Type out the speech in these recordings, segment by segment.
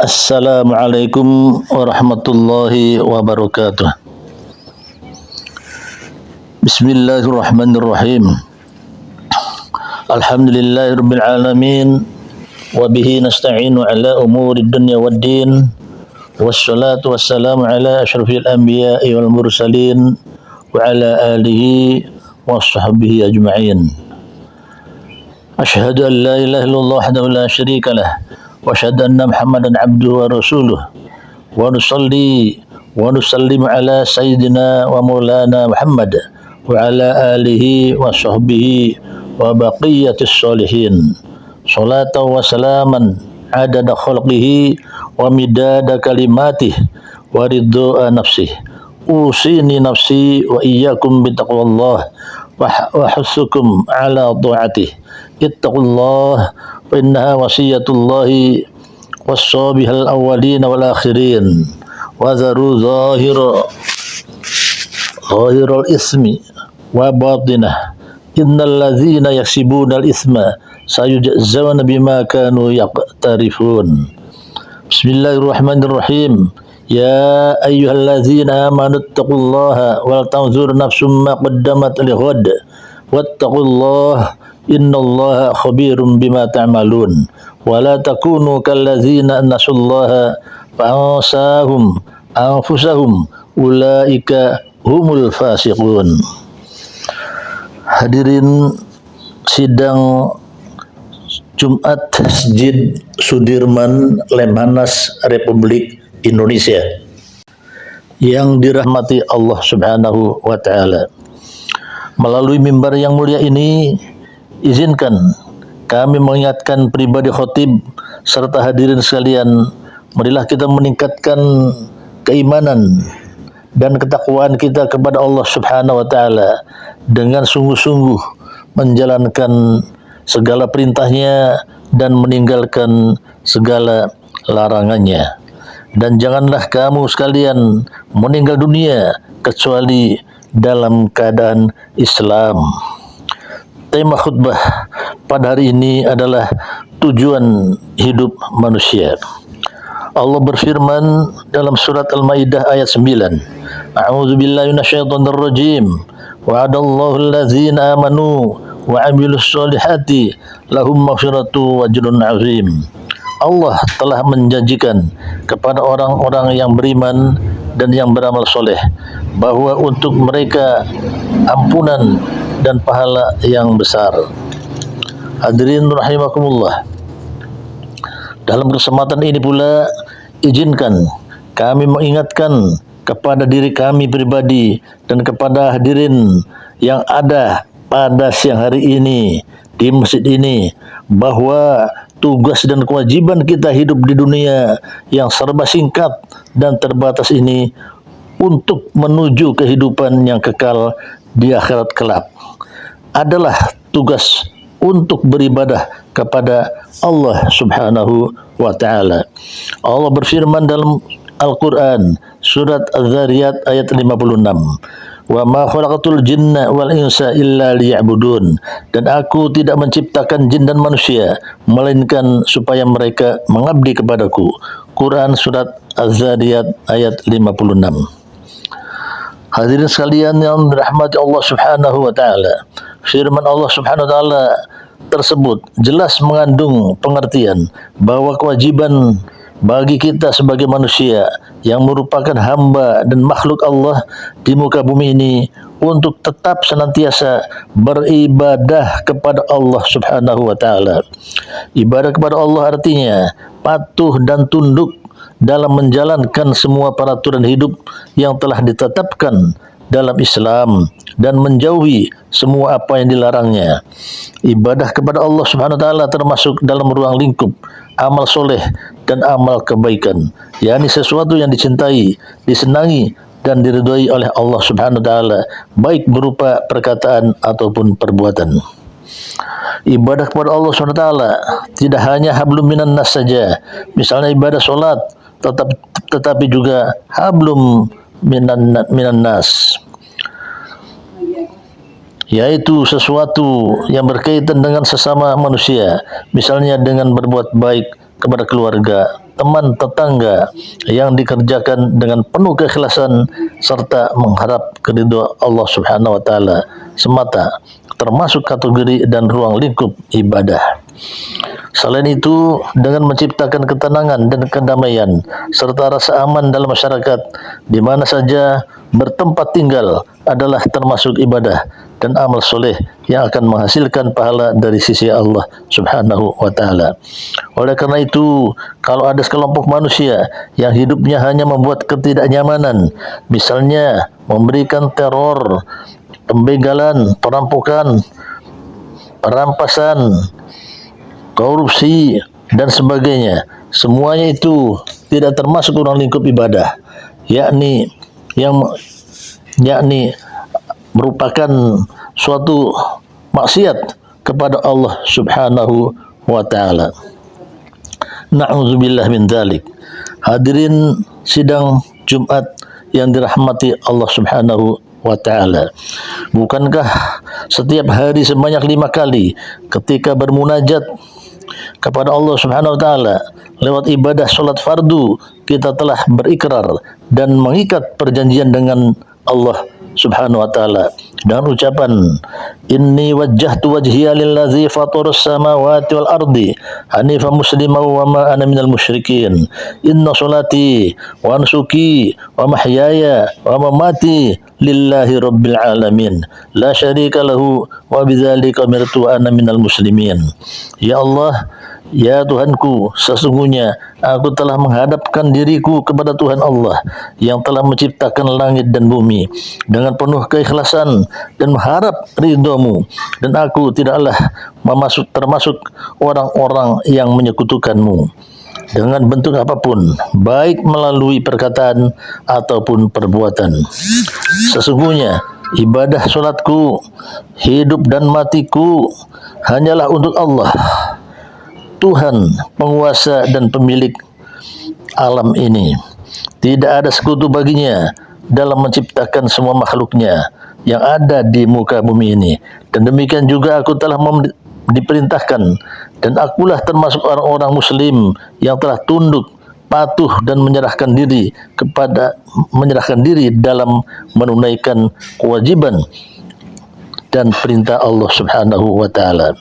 Assalamualaikum warahmatullahi wabarakatuh. Bismillahirrahmanirrahim. Alhamdulillahirabbil alamin wa bihi nasta'inu ala umuri dunya waddin. Wassalatu wassalamu ala asyrafil anbiya'i wal mursalin wa ala alihi wa sahbihi ajma'in. Asyhadu an la ilaha illallah wahdahu la syarika lah wa asyhadu anna Muhammadan abduhu wa rasuluh wa nusalli wa nusallimu ala sayyidina wa maulana Muhammad wa ala alihi wa sahbihi wa baqiyatis sholihin salatan wa salaman adada khalqihi wa midada kalimatih wa ridha nafsih. Usini nafsi wa iyyakum bitaqwallah wa hussukum ala ta'atih. Ittaqullah fa innaha wasiyatullahi was-sabihal awwalin wal akhirin wa dharu zahiral ismi wa batinah. Innal ladzina yaksibuna al-itsma sayujzawna bima kanu yaqtarifun. Bismillahirrahmanirrahim. Ya ayyuhalladzina amanu taqullaha wal tanzur nafsum ma qaddamat lighad wattaqullaha innallaha khabirum bima ta'malun. Wa la takunu kalladzina nasullaha fa'asahum anfusahum ulaika humul fasiqun. Hadirin sidang Jumat Masjid Sudirman, Lemhanas, Republik Indonesia yang dirahmati Allah Subhanahu wa taala. Melalui mimbar yang mulia ini, izinkan kami mengingatkan pribadi khotib serta hadirin sekalian, marilah kita meningkatkan keimanan dan ketakwaan kita kepada Allah Subhanahu wa taala dengan sungguh-sungguh menjalankan segala perintahnya dan meninggalkan segala larangannya. Dan janganlah kamu sekalian meninggal dunia kecuali dalam keadaan Islam. Tema khutbah pada hari ini adalah tujuan hidup manusia. Allah berfirman dalam surat Al-Maidah ayat 9. A'udzu billahi minasyaitonir rajim. Wa'adallahu allazina amanu wa 'amilus solihati lahum maghfiratu wa ajrun 'azim. Allah telah menjanjikan kepada orang-orang yang beriman dan yang beramal soleh bahwa untuk mereka ampunan dan pahala yang besar. Hadirin rahimakumullah. Dalam kesempatan ini pula izinkan kami mengingatkan kepada diri kami pribadi dan kepada hadirin yang ada pada siang hari ini di masjid ini bahwa tugas dan kewajiban kita hidup di dunia yang serba singkat dan terbatas ini untuk menuju kehidupan yang kekal di akhirat kelak adalah tugas untuk beribadah kepada Allah Subhanahu wa taala. Allah berfirman dalam Al-Quran surat Az-Zariyat ayat 56. Wa ma khalaqatul jinna wal insa illa liya'budun. Dan aku tidak menciptakan jin dan manusia melainkan supaya mereka mengabdi kepadaku. Quran surat Az-Zariyat ayat 56. Hadirin sekalian yang dirahmati Allah Subhanahu wa taala, firman Allah Subhanahu wa taala tersebut jelas mengandung pengertian bahwa kewajiban bagi kita sebagai manusia yang merupakan hamba dan makhluk Allah di muka bumi ini untuk tetap senantiasa beribadah kepada Allah Subhanahu wa taala. Ibadah kepada Allah artinya patuh dan tunduk dalam menjalankan semua peraturan hidup yang telah ditetapkan dalam Islam dan menjauhi semua apa yang dilarangnya. Ibadah kepada Allah Subhanahu wa taala termasuk dalam ruang lingkup amal soleh dan amal kebaikan, yakni sesuatu yang dicintai, disenangi dan diridhai oleh Allah Subhanahu wa taala, baik berupa perkataan ataupun perbuatan. Ibadah kepada Allah Subhanahu wa taala tidak hanya hablum minan nas saja, misalnya ibadah salat, tetapi juga hablum minan nas, yaitu sesuatu yang berkaitan dengan sesama manusia, misalnya dengan berbuat baik kepada keluarga, teman, tetangga yang dikerjakan dengan penuh keikhlasan serta mengharap keridhaan Allah Subhanahu wa taala semata, termasuk kategori dan ruang lingkup ibadah. Selain itu, dengan menciptakan ketenangan dan kedamaian serta rasa aman dalam masyarakat di mana saja bertempat tinggal adalah termasuk ibadah dan amal soleh yang akan menghasilkan pahala dari sisi Allah Subhanahu wa taala. Oleh karena itu, kalau ada sekelompok manusia yang hidupnya hanya membuat ketidaknyamanan, misalnya memberikan teror, pembegalan, perampokan, perampasan, korupsi dan sebagainya, semuanya itu tidak termasuk ruang lingkup ibadah, yakni merupakan suatu maksiat kepada Allah Subhanahu wa taala. Na'udzubillah min dzalik. Hadirin sidang Jumat yang dirahmati Allah Subhanahu wa taala. Bukankah setiap hari sebanyak 5 kali ketika bermunajat kepada Allah Subhanahu wa taala lewat ibadah salat fardu kita telah berikrar dan mengikat perjanjian dengan Allah Subhanahu wa taala dengan ucapan inni wajjahtu wajhiya lillazi fatarus samawati wal ardi hanifan musliman wa ma ana minal musyrikin inna salati wa nusuki wa mahyaya wa mamati lillahi rabbil alamin la syarika lahu wa bidzalika umirtu ana minal muslimin. Ya Allah, ya Tuhanku, sesungguhnya aku telah menghadapkan diriku kepada Tuhan Allah yang telah menciptakan langit dan bumi dengan penuh keikhlasan dan mengharap ridha-Mu, dan aku tidaklah termasuk orang-orang yang menyekutukan-Mu dengan bentuk apapun, baik melalui perkataan ataupun perbuatan. Sesungguhnya ibadah salatku, hidup dan matiku hanyalah untuk Allah, Tuhan, penguasa dan pemilik alam ini. Tidak ada sekutu baginya dalam menciptakan semua makhluknya yang ada di muka bumi ini. Dan demikian juga aku telah diperintahkan, dan akulah termasuk orang-orang muslim yang telah tunduk, patuh dan menyerahkan diri dalam menunaikan kewajiban dan perintah Allah Subhanahu wa taala.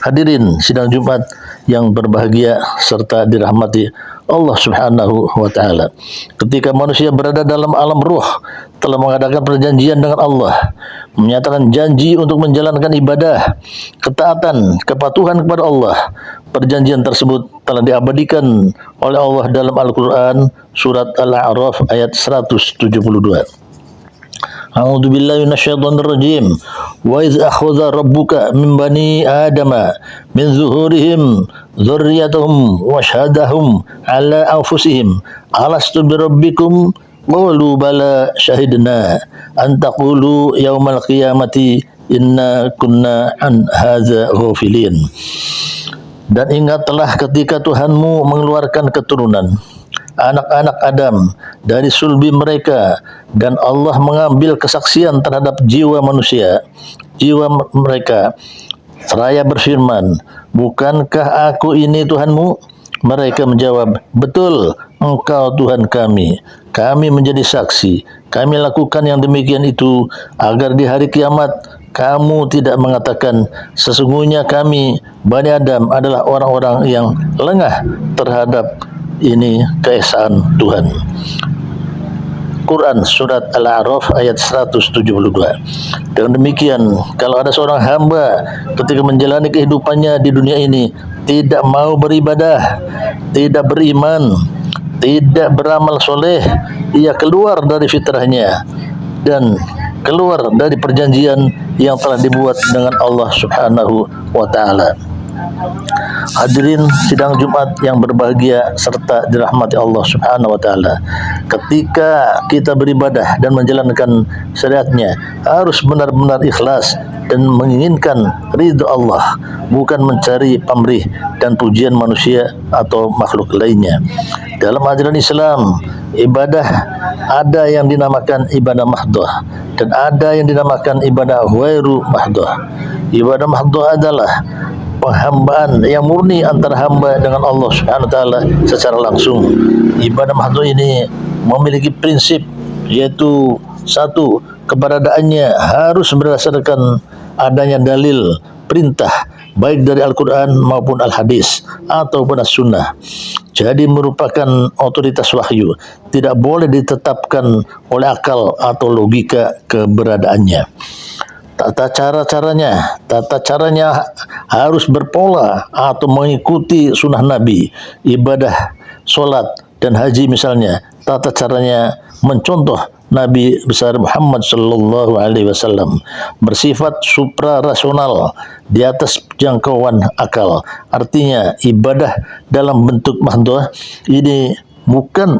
Hadirin sidang Jumat yang berbahagia serta dirahmati Allah Subhanahu wa taala. Ketika manusia berada dalam alam ruh, telah mengadakan perjanjian dengan Allah, menyatakan janji untuk menjalankan ibadah, ketaatan, kepatuhan kepada Allah. Perjanjian tersebut telah diabadikan oleh Allah dalam Al-Qur'an surat Al-A'raf ayat 172. A'udzu billahi minasyaitonir rajim. Wa iz akhadha rabbuka min bani adama min zuhurihim dzurriyyatahum wa syahadahum ala anfusihim alastu birabbikum qalu bala syahidna an taqulu yaumal qiyamati inna kunna an hadza ghafilin. Dan ingatlah ketika Tuhanmu mengeluarkan keturunan anak-anak Adam dari sulbi mereka, dan Allah mengambil kesaksian terhadap jiwa manusia, jiwa mereka, seraya berfirman, bukankah aku ini Tuhanmu? Mereka menjawab, betul, engkau Tuhan kami. Kami menjadi saksi, kami lakukan yang demikian itu agar di hari kiamat kamu tidak mengatakan sesungguhnya kami Bani Adam adalah orang-orang yang lengah terhadap ini keesaan Tuhan. Quran surat Al-A'raf ayat 172. Dengan demikian, kalau ada seorang hamba ketika menjalani kehidupannya di dunia ini tidak mau beribadah, tidak beriman, tidak beramal soleh, ia keluar dari fitrahnya dan keluar dari perjanjian yang telah dibuat dengan Allah Subhanahu wa taala. Hadirin sidang Jumat yang berbahagia serta dirahmati Allah Subhanahu wa taala. Ketika kita beribadah dan menjalankan syariatnya harus benar-benar ikhlas dan menginginkan ridha Allah, bukan mencari pamrih dan pujian manusia atau makhluk lainnya. Dalam ajaran Islam, ibadah ada yang dinamakan ibadah mahdhah dan ada yang dinamakan ibadah ghairu mahdhah. Ibadah mahdhah adalah penghambaan yang murni antara hamba dengan Allah Subhanahu wa taala secara langsung. Ibadah mahdoh ini memiliki prinsip, yaitu satu, keberadaannya harus berdasarkan adanya dalil perintah baik dari Al-Quran maupun Al-Hadis ataupun As-Sunnah. Jadi merupakan otoritas wahyu, tidak boleh ditetapkan oleh akal atau logika keberadaannya. Tata caranya harus berpola atau mengikuti sunnah Nabi. Ibadah, solat, dan haji misalnya, tata caranya mencontoh Nabi besar Muhammad sallallahu alaihi wasallam, bersifat suprarasional, di atas jangkauan akal. Artinya ibadah dalam bentuk mahdoh ini bukan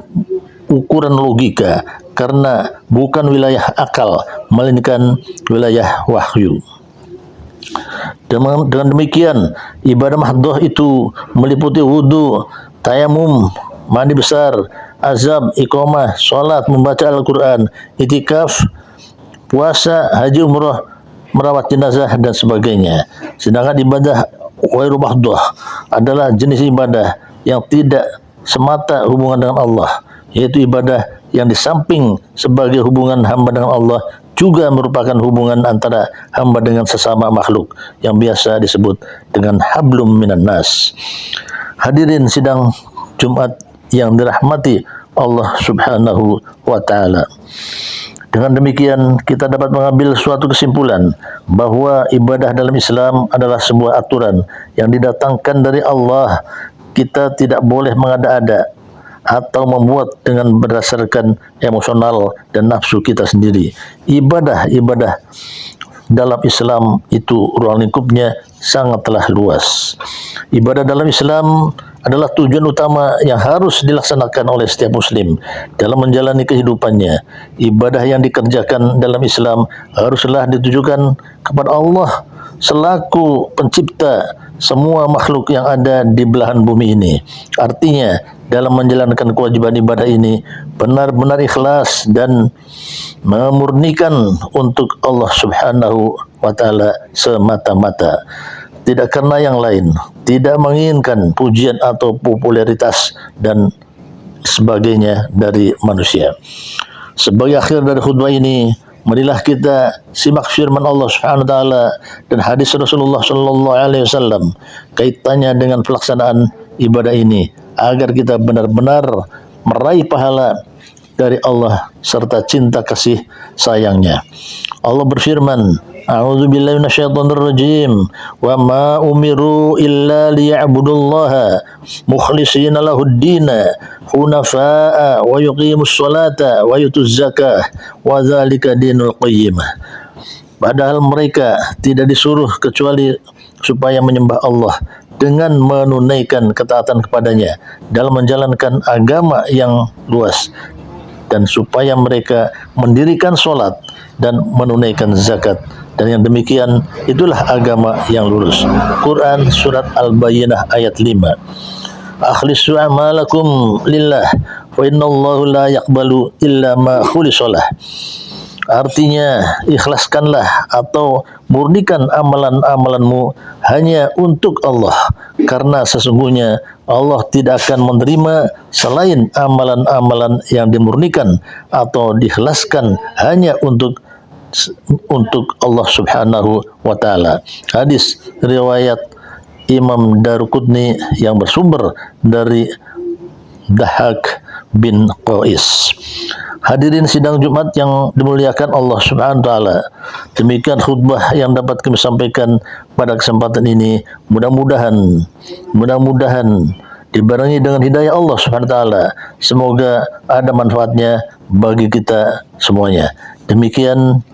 ukuran logika, karena bukan wilayah akal, melainkan wilayah wahyu. Dengan demikian, ibadah mahdoh itu meliputi wudu, tayamum, mandi besar, azab, iqamah, salat, membaca Al-Quran, itikaf, puasa, haji, umrah, merawat jenazah, dan sebagainya. Sedangkan ibadah ghairu mahdoh adalah jenis ibadah yang tidak semata hubungan dengan Allah, yaitu ibadah yang di samping sebagai hubungan hamba dengan Allah, juga merupakan hubungan antara hamba dengan sesama makhluk yang biasa disebut dengan hablum minan nas. Hadirin sidang Jumat yang dirahmati Allah Subhanahu wa taala. Dengan demikian kita dapat mengambil suatu kesimpulan bahwa ibadah dalam Islam adalah sebuah aturan yang didatangkan dari Allah. Kita tidak boleh mengada-ada atau membuat dengan berdasarkan emosional dan nafsu kita sendiri. Ibadah dalam Islam itu ruang lingkupnya sangatlah luas. Ibadah dalam Islam adalah tujuan utama yang harus dilaksanakan oleh setiap muslim dalam menjalani kehidupannya. Ibadah yang dikerjakan dalam Islam haruslah ditujukan kepada Allah selaku pencipta semua makhluk yang ada di belahan bumi ini. Artinya, dalam menjalankan kewajiban ibadah ini benar-benar ikhlas dan memurnikan untuk Allah Subhanahu wa taala semata-mata, tidak karena yang lain, tidak menginginkan pujian atau popularitas dan sebagainya dari manusia. Sebagai akhir dari khutbah ini, marilah kita simak firman Allah Subhanahu wa taala dan hadis Rasulullah sallallahu alaihi wasallam kaitannya dengan pelaksanaan ibadah ini, agar kita benar-benar meraih pahala dari Allah serta cinta kasih sayangnya. Allah berfirman, A'udzu billahi minasyaitonir rajim. Wa ma umiru illa liya'budullaha mukhlishina lahud-din hunafa'a wa yuqimus sholata wa yutuz zakah wa dzalika dinul qayyim. Padahal mereka tidak disuruh kecuali supaya menyembah Allah dengan menunaikan ketaatan kepadanya dalam menjalankan agama yang luas, dan supaya mereka mendirikan sholat dan menunaikan zakat, dan yang demikian itulah agama yang lurus. Quran surat Al-Bayyinah ayat 5. Akhlisu a'malakum lillah wa innallahu la yaqbalu illa ma khulisalah. Artinya, ikhlaskanlah atau murnikan amalan-amalanmu hanya untuk Allah, karena sesungguhnya Allah tidak akan menerima selain amalan-amalan yang dimurnikan atau diikhlaskan hanya untuk Allah Subhanahu wa taala. Hadis riwayat Imam Daruqutni yang bersumber dari Dahak bin Qais. Hadirin sidang Jumat yang dimuliakan Allah Subhanahu wa taala, demikian khutbah yang dapat kami sampaikan pada kesempatan ini. Mudah-mudahan dibarengi dengan hidayah Allah Subhanahu wa taala. Semoga ada manfaatnya bagi kita semuanya. Demikian,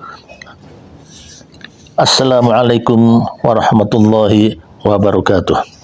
Assalamualaikum warahmatullahi wabarakatuh.